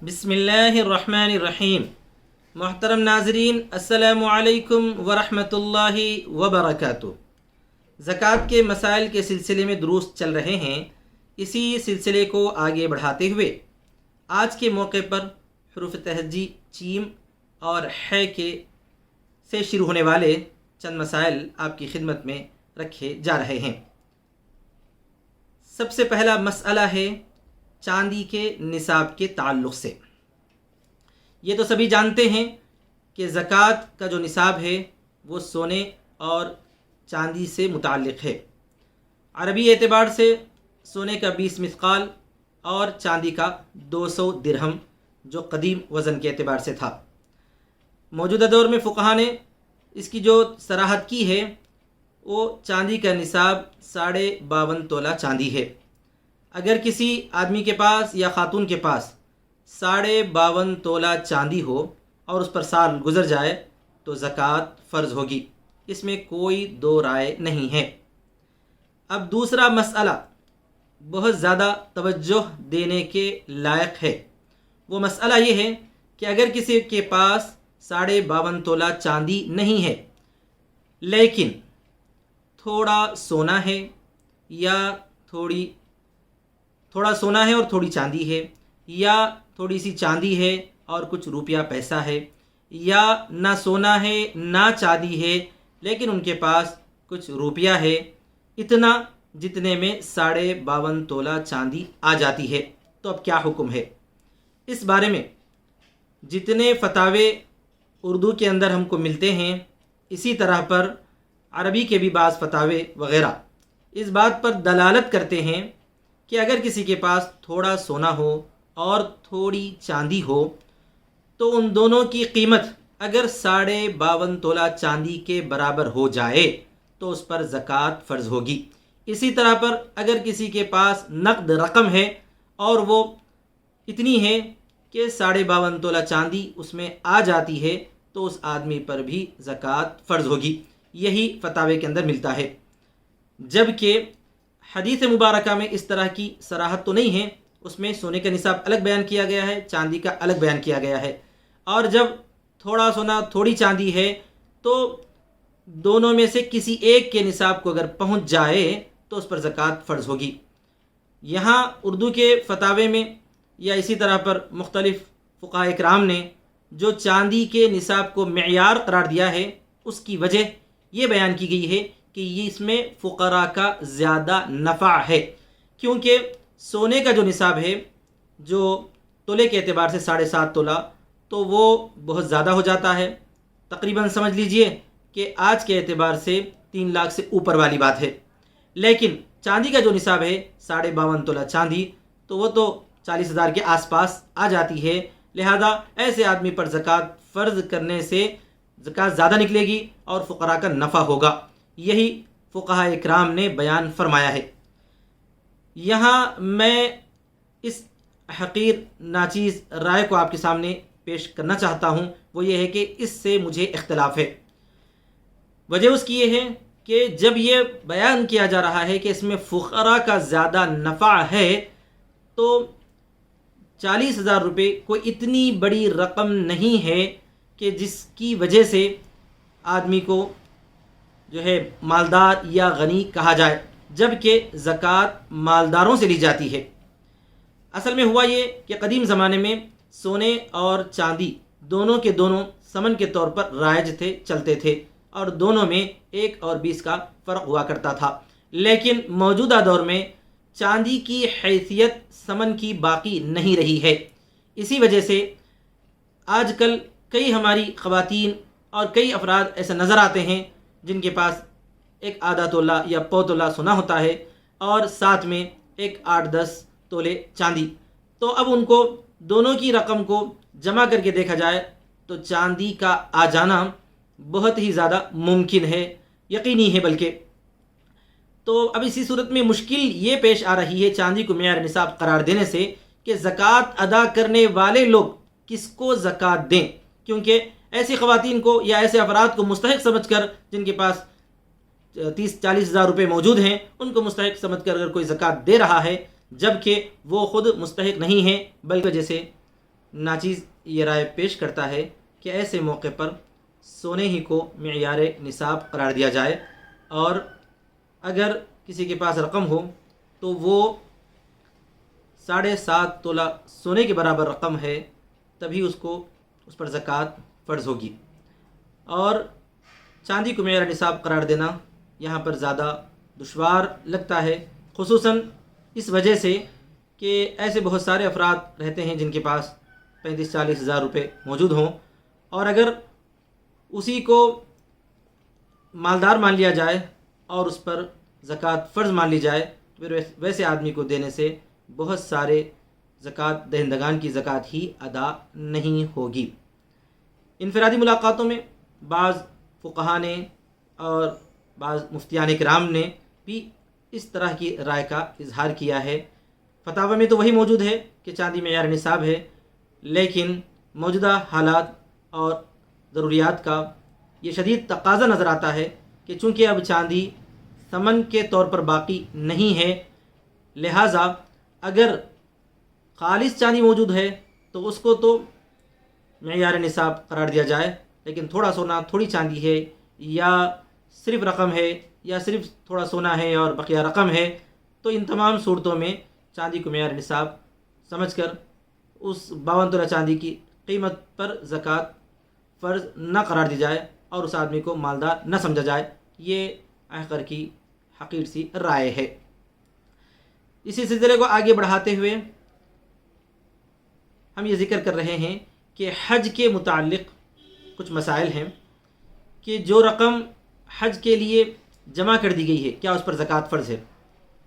بسم اللہ الرحمن الرحیم۔ محترم ناظرین، السلام علیکم ورحمۃ اللہ وبرکاتہ۔ زکوٰۃ کے مسائل کے سلسلے میں دروس چل رہے ہیں۔ اسی سلسلے کو آگے بڑھاتے ہوئے آج کے موقع پر حروف تہجی چیم اور ہے کے سے شروع ہونے والے چند مسائل آپ کی خدمت میں رکھے جا رہے ہیں۔ سب سے پہلا مسئلہ ہے چاندی کے نصاب کے تعلق سے۔ یہ تو سبھی جانتے ہیں کہ زکوٰۃ کا جو نصاب ہے وہ سونے اور چاندی سے متعلق ہے۔ عربی اعتبار سے سونے کا 20 مثقال اور چاندی کا 200 درہم، جو قدیم وزن کے اعتبار سے تھا۔ موجودہ دور میں فقہا نے اس کی جو صراحت کی ہے وہ چاندی کا نصاب 52.5 تولہ چاندی ہے۔ اگر کسی آدمی کے پاس یا خاتون کے پاس 52.5 تولہ چاندی ہو اور اس پر سال گزر جائے تو زکوٰۃ فرض ہوگی، اس میں کوئی دو رائے نہیں ہے۔ اب دوسرا مسئلہ بہت زیادہ توجہ دینے کے لائق ہے۔ وہ مسئلہ یہ ہے کہ اگر کسی کے پاس 52.5 تولہ چاندی نہیں ہے لیکن تھوڑا سونا ہے یا تھوڑا سونا ہے اور تھوڑی چاندی ہے، یا تھوڑی سی چاندی ہے اور کچھ روپیہ پیسہ ہے، یا نہ سونا ہے نہ چاندی ہے لیکن ان کے پاس کچھ روپیہ ہے، اتنا جتنے میں 52.5 تولہ چاندی آ جاتی ہے، تو اب کیا حکم ہے؟ اس بارے میں جتنے فتاوے اردو کے اندر ہم کو ملتے ہیں، اسی طرح پر عربی کے بھی بعض فتاوے وغیرہ اس بات پر دلالت کرتے ہیں کہ اگر کسی کے پاس تھوڑا سونا ہو اور تھوڑی چاندی ہو تو ان دونوں کی قیمت اگر 52.5 تولہ چاندی کے برابر ہو جائے تو اس پر زکوٰۃ فرض ہوگی۔ اسی طرح پر اگر کسی کے پاس نقد رقم ہے اور وہ اتنی ہے کہ 52.5 تولہ چاندی اس میں آ جاتی ہے تو اس آدمی پر بھی زکوٰۃ فرض ہوگی۔ یہی فتاوے کے اندر ملتا ہے، جبکہ حدیث مبارکہ میں اس طرح کی صراحت تو نہیں ہے۔ اس میں سونے کا نصاب الگ بیان کیا گیا ہے، چاندی کا الگ بیان کیا گیا ہے، اور جب تھوڑا سونا تھوڑی چاندی ہے تو دونوں میں سے کسی ایک کے نصاب کو اگر پہنچ جائے تو اس پر زکوٰۃ فرض ہوگی۔ یہاں اردو کے فتاوے میں یا اسی طرح پر مختلف فقہاء اکرام نے جو چاندی کے نصاب کو معیار قرار دیا ہے، اس کی وجہ یہ بیان کی گئی ہے کہ یہ اس میں فقراء کا زیادہ نفع ہے، کیونکہ سونے کا جو نصاب ہے جو تولے کے اعتبار سے 7.5 تولہ، تو وہ بہت زیادہ ہو جاتا ہے، تقریباً سمجھ لیجئے کہ آج کے اعتبار سے 3 لاکھ سے اوپر والی بات ہے۔ لیکن چاندی کا جو نصاب ہے 52.5 تولہ چاندی، تو وہ تو 40,000 کے آس پاس آ جاتی ہے، لہذا ایسے آدمی پر زکوٰۃ فرض کرنے سے زکوٰۃ زیادہ نکلے گی اور فقراء کا نفع ہوگا۔ یہی فقہاء اکرام نے بیان فرمایا ہے۔ یہاں میں اس حقیر ناچیز رائے کو آپ کے سامنے پیش کرنا چاہتا ہوں، وہ یہ ہے کہ اس سے مجھے اختلاف ہے۔ وجہ اس کی یہ ہے کہ جب یہ بیان کیا جا رہا ہے کہ اس میں فقراء کا زیادہ نفع ہے تو 40,000 روپے کوئی اتنی بڑی رقم نہیں ہے کہ جس کی وجہ سے آدمی کو جو ہے مالدار یا غنی کہا جائے، جبکہ زکوٰۃ مالداروں سے لی جاتی ہے۔ اصل میں ہوا یہ کہ قدیم زمانے میں سونے اور چاندی دونوں کے دونوں ثمن کے طور پر رائج تھے، چلتے تھے، اور دونوں میں 1 اور 20 کا فرق ہوا کرتا تھا۔ لیکن موجودہ دور میں چاندی کی حیثیت ثمن کی باقی نہیں رہی ہے۔ اسی وجہ سے آج کل کئی ہماری خواتین اور کئی افراد ایسے نظر آتے ہیں جن کے پاس 1 تولہ یا پو تولہ سونا ہوتا ہے اور ساتھ میں 8-10 تولے چاندی، تو اب ان کو دونوں کی رقم کو جمع کر کے دیکھا جائے تو چاندی کا آ جانا بہت ہی زیادہ ممکن ہے، یقینی ہے بلکہ۔ تو اب اسی صورت میں مشکل یہ پیش آ رہی ہے چاندی کو معیار نصاب قرار دینے سے کہ زکوٰۃ ادا کرنے والے لوگ کس کو زکوٰۃ دیں، کیونکہ ایسی خواتین کو یا ایسے افراد کو مستحق سمجھ کر جن کے پاس 30-40 ہزار روپے موجود ہیں، ان کو مستحق سمجھ کر اگر کوئی زکوٰۃ دے رہا ہے جبکہ وہ خود مستحق نہیں ہیں، بلکہ جیسے ناچیز یہ رائے پیش کرتا ہے کہ ایسے موقع پر سونے ہی کو معیار نصاب قرار دیا جائے، اور اگر کسی کے پاس رقم ہو تو وہ 7.5 تولہ سونے کے برابر رقم ہے، تبھی اس پر زکوٰۃ فرض ہوگی۔ اور چاندی کو معیار نصاب قرار دینا یہاں پر زیادہ دشوار لگتا ہے، خصوصاً اس وجہ سے کہ ایسے بہت سارے افراد رہتے ہیں جن کے پاس 35-40 ہزار روپے موجود ہوں، اور اگر اسی کو مالدار مان لیا جائے اور اس پر زکوٰۃ فرض مان لی جائے تو پھر ویسے آدمی کو دینے سے بہت سارے زکوٰۃ دہندگان کی زکوٰۃ ہی ادا نہیں ہوگی۔ انفرادی ملاقاتوں میں بعض فقہا نے اور بعض مفتیان کرام نے بھی اس طرح کی رائے کا اظہار کیا ہے۔ فتاوی میں تو وہی موجود ہے کہ چاندی معیار نصاب ہے، لیکن موجودہ حالات اور ضروریات کا یہ شدید تقاضا نظر آتا ہے کہ چونکہ اب چاندی ثمن کے طور پر باقی نہیں ہے، لہٰذا اگر خالص چاندی موجود ہے تو اس کو تو معیار نصاب قرار دیا جائے، لیکن تھوڑا سونا تھوڑی چاندی ہے، یا صرف رقم ہے، یا صرف تھوڑا سونا ہے اور بقیہ رقم ہے، تو ان تمام صورتوں میں چاندی کو معیار نصاب سمجھ کر اس 52 تولہ چاندی کی قیمت پر زکوٰۃ فرض نہ قرار دی جائے اور اس آدمی کو مالدار نہ سمجھا جائے۔ یہ آخر کی حقیر سی رائے ہے۔ اسی سلسلے کو آگے بڑھاتے ہوئے ہم یہ ذکر کر رہے ہیں کہ حج کے متعلق کچھ مسائل ہیں کہ جو رقم حج کے لیے جمع کر دی گئی ہے کیا اس پر زکوٰۃ فرض ہے؟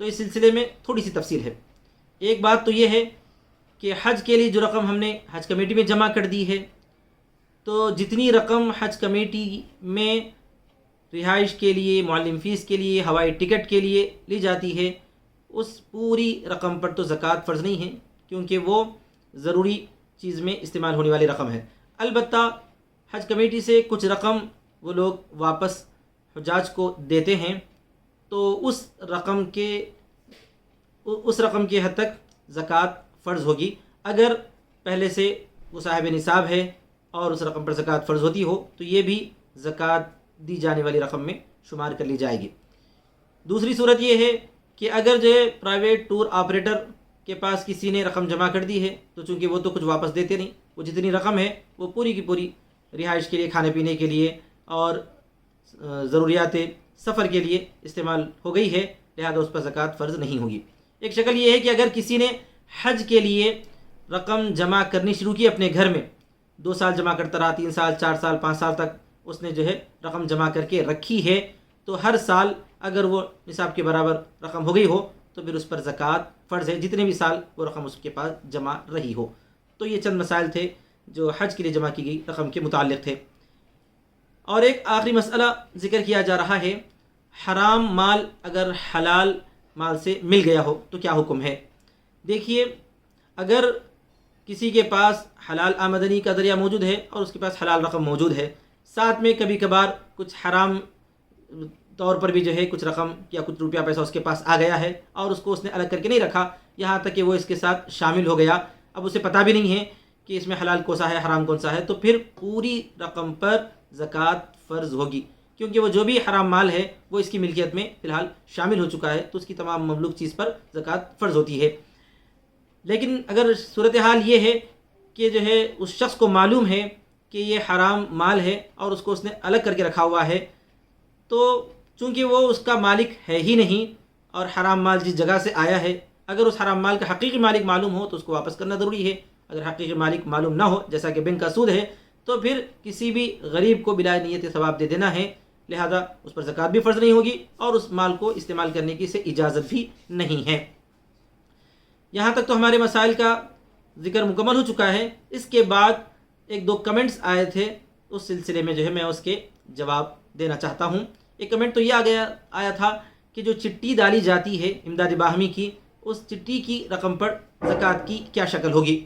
تو اس سلسلے میں تھوڑی سی تفصیل ہے۔ ایک بات تو یہ ہے کہ حج کے لیے جو رقم ہم نے حج کمیٹی میں جمع کر دی ہے، تو جتنی رقم حج کمیٹی میں رہائش کے لیے، معلم فیس کے لیے، ہوائی ٹکٹ کے لیے لی جاتی ہے، اس پوری رقم پر تو زکوٰۃ فرض نہیں ہے، کیونکہ وہ ضروری چیز میں استعمال ہونے والی رقم ہے۔ البتہ حج کمیٹی سے کچھ رقم وہ لوگ واپس حجاج کو دیتے ہیں، تو اس رقم کے حد تک زکوٰۃ فرض ہوگی۔ اگر پہلے سے وہ صاحب نصاب ہے اور اس رقم پر زکوٰۃ فرض ہوتی ہو تو یہ بھی زکوٰۃ دی جانے والی رقم میں شمار کر لی جائے گی۔ دوسری صورت یہ ہے کہ اگر جو ہے پرائیویٹ ٹور آپریٹر کے پاس کسی نے رقم جمع کر دی ہے، تو چونکہ وہ تو کچھ واپس دیتے نہیں، وہ جتنی رقم ہے وہ پوری کی پوری رہائش کے لیے، کھانے پینے کے لیے اور ضروریات سفر کے لیے استعمال ہو گئی ہے، لہذا اس پر زکوٰۃ فرض نہیں ہوگی۔ ایک شکل یہ ہے کہ اگر کسی نے حج کے لیے رقم جمع کرنی شروع کی اپنے گھر میں، 2 سال جمع کرتا رہا، 3 سال، 4 سال، 5 سال تک اس نے جو ہے رقم جمع کر کے رکھی ہے، تو ہر سال اگر وہ نصاب کے برابر رقم ہو گئی ہو تو پھر اس پر زکوٰۃ فرض ہے، جتنے بھی سال وہ رقم اس کے پاس جمع رہی ہو۔ تو یہ چند مسائل تھے جو حج کے لیے جمع کی گئی رقم کے متعلق تھے۔ اور ایک آخری مسئلہ ذکر کیا جا رہا ہے، حرام مال اگر حلال مال سے مل گیا ہو تو کیا حکم ہے؟ دیکھیے، اگر کسی کے پاس حلال آمدنی کا ذریعہ موجود ہے اور اس کے پاس حلال رقم موجود ہے، ساتھ میں کبھی کبھار کچھ حرام طور پر بھی جو ہے کچھ رقم یا کچھ روپیہ پیسہ اس کے پاس آ گیا ہے اور اس کو اس نے الگ کر کے نہیں رکھا، یہاں تک کہ وہ اس کے ساتھ شامل ہو گیا، اب اسے پتہ بھی نہیں ہے کہ اس میں حلال کون سا ہے، حرام کون سا ہے، تو پھر پوری رقم پر زکوٰۃ فرض ہوگی، کیونکہ وہ جو بھی حرام مال ہے وہ اس کی ملکیت میں فی الحال شامل ہو چکا ہے، تو اس کی تمام مملوک چیز پر زکوٰۃ فرض ہوتی ہے۔ لیکن اگر صورتحال یہ ہے کہ جو ہے اس شخص کو معلوم ہے کہ یہ حرام مال ہے اور اس کو اس نے الگ کر کے رکھا ہوا ہے، تو چونکہ وہ اس کا مالک ہے ہی نہیں اور حرام مال جس جگہ سے آیا ہے، اگر اس حرام مال کا حقیقی مالک معلوم ہو تو اس کو واپس کرنا ضروری ہے۔ اگر حقیقی مالک معلوم نہ ہو، جیسا کہ بینک کا سود ہے، تو پھر کسی بھی غریب کو بلا نیت ثواب دے دینا ہے، لہذا اس پر زکوٰۃ بھی فرض نہیں ہوگی اور اس مال کو استعمال کرنے کی اسے اجازت بھی نہیں ہے۔ یہاں تک تو ہمارے مسائل کا ذکر مکمل ہو چکا ہے۔ اس کے بعد 1-2 کمنٹس آئے تھے، اس سلسلے میں جو ہے میں اس کے جواب دینا چاہتا ہوں۔ ایک کمنٹ تو یہ آیا تھا کہ جو چٹھی ڈالی جاتی ہے امداد باہمی کی، اس چٹھی کی رقم پر زکوٰۃ کی کیا شکل ہوگی؟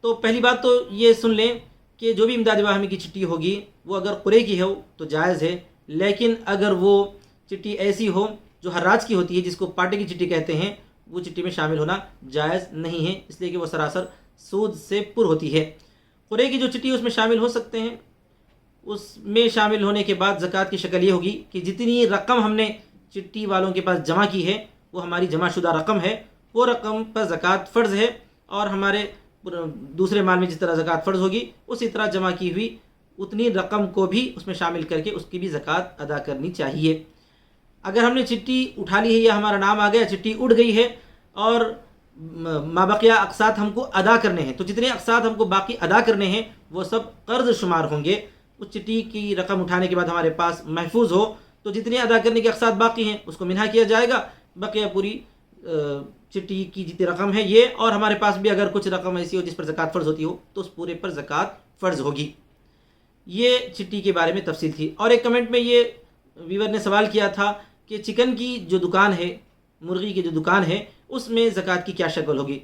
تو پہلی بات تو یہ سن لیں کہ جو بھی امداد باہمی کی چٹھی ہوگی وہ اگر قرعے کی ہو تو جائز ہے، لیکن اگر وہ چٹھی ایسی ہو جو حراج کی ہوتی ہے، جس کو پارٹی کی چٹھی کہتے ہیں، وہ چٹھی میں شامل ہونا جائز نہیں ہے، اس لیے کہ وہ سراسر سود سے پر ہوتی ہے۔ قرعے کی جو چٹی اس میں شامل ہو سکتے ہیں، اس میں شامل ہونے کے بعد زکوٰۃ کی شکل یہ ہوگی کہ جتنی رقم ہم نے چٹی والوں کے پاس جمع کی ہے وہ ہماری جمع شدہ رقم ہے، وہ رقم پر زکوٰۃ فرض ہے، اور ہمارے دوسرے مال میں جس طرح زکوٰۃ فرض ہوگی اسی طرح جمع کی ہوئی اتنی رقم کو بھی اس میں شامل کر کے اس کی بھی زکوٰۃ ادا کرنی چاہیے۔ اگر ہم نے چٹی اٹھا لی ہے یا ہمارا نام آ گیا، چٹی اڑ گئی ہے اور مابقیہ اقساط ہم کو ادا کرنے ہیں، تو جتنے اقساط ہم کو باقی ادا کرنے ہیں وہ سب قرض شمار ہوں گے۔ اس چٹی کی رقم اٹھانے کے بعد ہمارے پاس محفوظ ہو تو جتنے ادا کرنے کے اقساط باقی ہیں اس کو منہا کیا جائے گا، بقیہ پوری چٹی کی جتنی رقم ہے یہ، اور ہمارے پاس بھی اگر کچھ رقم ایسی ہو جس پر زکوٰۃ فرض ہوتی ہو تو اس پورے پر زکوٰۃ فرض ہوگی۔ یہ چٹی کے بارے میں تفصیل تھی۔ اور ایک کمنٹ میں یہ ویور نے سوال کیا تھا کہ چکن کی جو دکان ہے، مرغی کی جو دکان ہے، اس میں زکوٰۃ کی کیا شکل ہوگی؟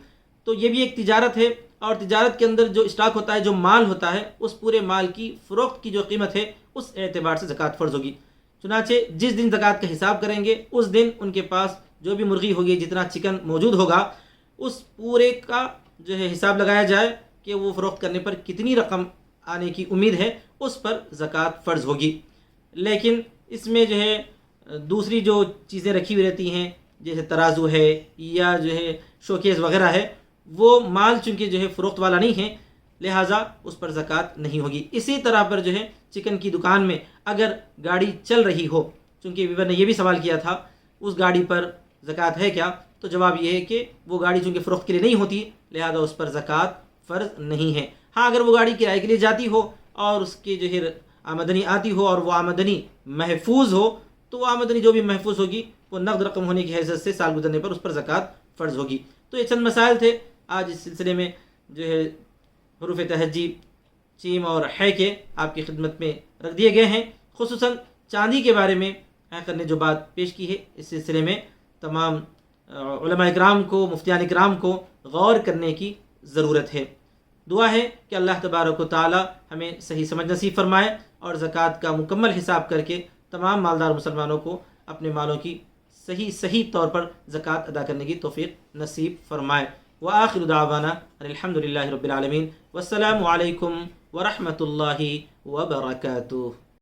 تو یہ بھی ایک تجارت ہے، اور تجارت کے اندر جو اسٹاک ہوتا ہے، جو مال ہوتا ہے، اس پورے مال کی فروخت کی جو قیمت ہے اس اعتبار سے زکوٰۃ فرض ہوگی۔ چنانچہ جس دن زکوٰۃ کا حساب کریں گے اس دن ان کے پاس جو بھی مرغی ہوگی، جتنا چکن موجود ہوگا، اس پورے کا جو ہے حساب لگایا جائے کہ وہ فروخت کرنے پر کتنی رقم آنے کی امید ہے، اس پر زکوٰۃ فرض ہوگی۔ لیکن اس میں جو ہے دوسری جو چیزیں رکھی ہوئی رہتی ہیں جیسے ترازو ہے یا جو ہے شوکیس وغیرہ ہے، وہ مال چونکہ جو ہے فروخت والا نہیں ہے، لہٰذا اس پر زکوٰۃ نہیں ہوگی۔ اسی طرح پر جو ہے چکن کی دکان میں اگر گاڑی چل رہی ہو، چونکہ ویور نے یہ بھی سوال کیا تھا اس گاڑی پر زکوٰۃ ہے کیا، تو جواب یہ ہے کہ وہ گاڑی چونکہ فروخت کے لیے نہیں ہوتی، لہٰذا اس پر زکوٰۃ فرض نہیں ہے۔ ہاں اگر وہ گاڑی کرائے کے لیے جاتی ہو اور اس کی جو ہے آمدنی آتی ہو اور وہ آمدنی محفوظ ہو، تو وہ آمدنی جو بھی محفوظ ہوگی وہ نقد رقم ہونے کی حیثیت سے سال گزرنے پر اس پر زکوٰۃ فرض ہوگی۔ تو یہ چند مسائل تھے آج اس سلسلے میں جو ہے حروف تہجی چیم اور ہے کے آپ کی خدمت میں رکھ دیے گئے ہیں۔ خصوصاً چاندی کے بارے میں آخر نے جو بات پیش کی ہے، اس سلسلے میں تمام علماء اکرام کو، مفتیان اکرام کو غور کرنے کی ضرورت ہے۔ دعا ہے کہ اللہ تبارک و تعالی ہمیں صحیح سمجھ نصیب فرمائے اور زکوٰۃ کا مکمل حساب کر کے تمام مالدار مسلمانوں کو اپنے مالوں کی صحیح طور پر زکوٰۃ ادا کرنے کی توفیق نصیب فرمائے۔ وآخر دعوانا ان الحمد للہ رب العالمین، والسلام علیکم ورحمۃ اللہ وبرکاتہ۔